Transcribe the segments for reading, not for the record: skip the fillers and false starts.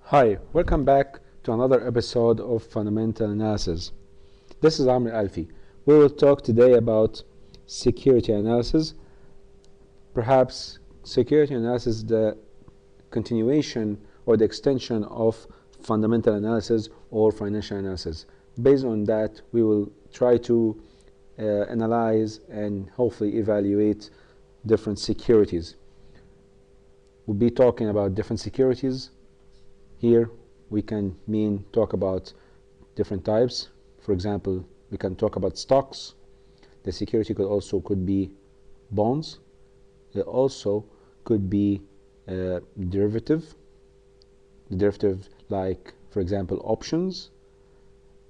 Hi, welcome back to another episode of Fundamental Analysis. This is Amr Alfi. We will talk today about security analysis. Perhaps security analysis is the continuation or the extension of fundamental analysis or financial analysis. Based on that, we will try to analyze and hopefully evaluate different securities. We'll be talking about different securities. Here we can talk about different types. For example, we can talk about stocks. The security could be bonds. It also could be derivative like, for example, options.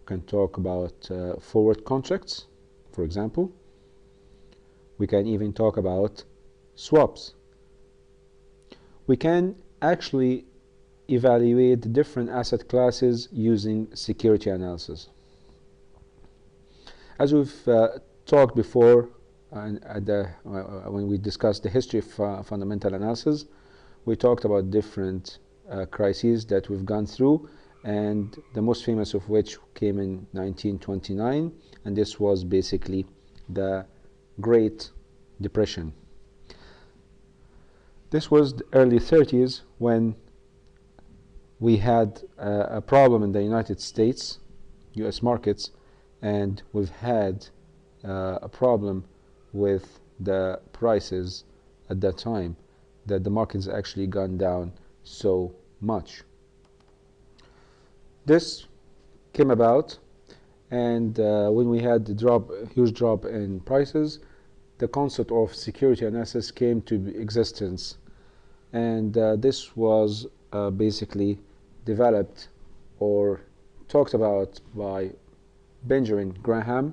We can talk about forward contracts, for example. We can even talk about swaps. We can actually evaluate the different asset classes using security analysis. As we've talked before when we discussed the history of fundamental analysis, we talked about different crises that we've gone through, and the most famous of which came in 1929, and this was basically the Great Depression. This was the early 30s when we had a problem in the United States, US markets, and we've had a problem with the prices at that time, that the markets actually gone down so much. This came about, and when we had the huge drop in prices, the concept of security analysis came to existence, and this was basically developed or talked about by Benjamin Graham,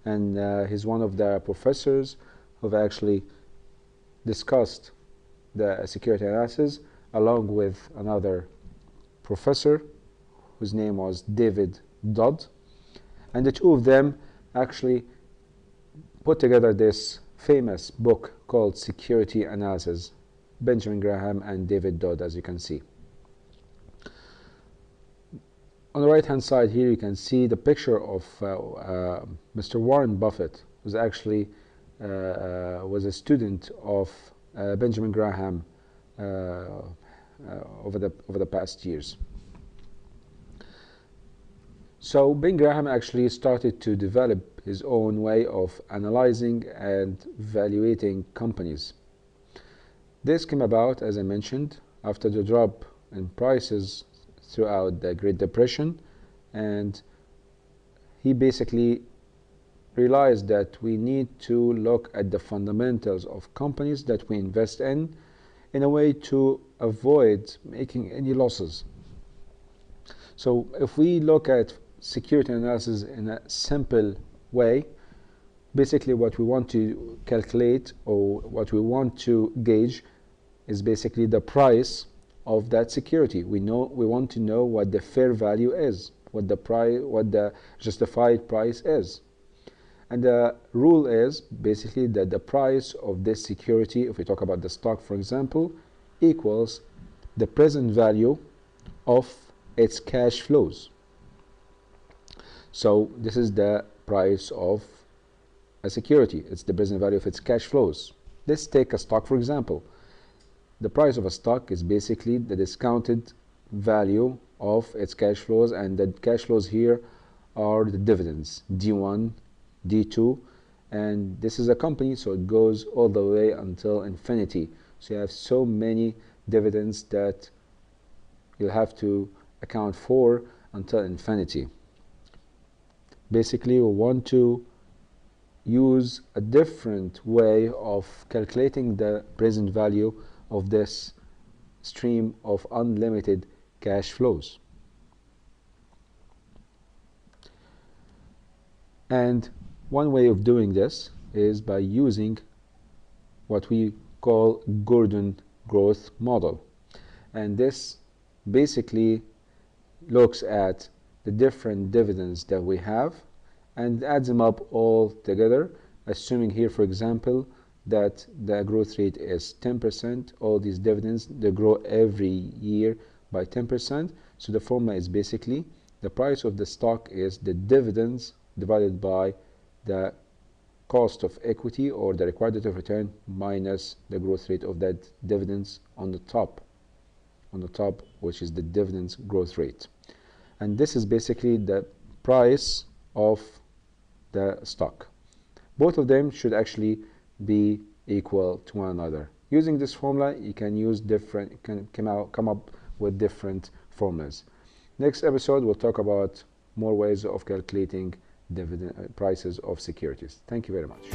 and he's one of the professors who've actually discussed the security analysis along with another professor whose name was David Dodd, and the two of them actually put together this famous book called Security Analysis, Benjamin Graham and David Dodd, as you can see. On the right hand side here you can see the picture of Mr. Warren Buffett, who's actually was a student of Benjamin Graham over the past years. So Ben Graham actually started to develop his own way of analyzing and evaluating companies. This came about, as I mentioned, after the drop in prices throughout the Great Depression, and he basically realized that we need to look at the fundamentals of companies that we invest in a way to avoid making any losses. So if we look at security analysis in a simple way, basically what we want to calculate or what we want to gauge is basically the price of that security. We want to know what the fair value is, what the justified price is. And the rule is basically that the price of this security, if we talk about the stock for example, equals the present value of its cash flows. So this is the price of a security. It's the present value of its cash flows. Let's take a stock for example. The price of a stock is basically the discounted value of its cash flows, and the cash flows here are the dividends, D1, D2, and this is a company, so it goes all the way until infinity. So you have so many dividends that you'll have to account for until infinity. Basically, we want to use a different way of calculating the present value of this stream of unlimited cash flows. And one way of doing this is by using what we call Gordon growth model, and this basically looks at the different dividends that we have and adds them up all together, assuming here, for example, that the growth rate is 10%. All these dividends, they grow every year by 10%. So the formula is basically the price of the stock is the dividends divided by the cost of equity, or the required rate of return, minus the growth rate of that dividends on the top, which is the dividends growth rate. And this is basically the price of the stock. Both of them should actually be equal to one another. Using this formula, you can use come up with different formulas. Next episode, we'll talk about more ways of calculating dividend prices of securities. Thank you very much.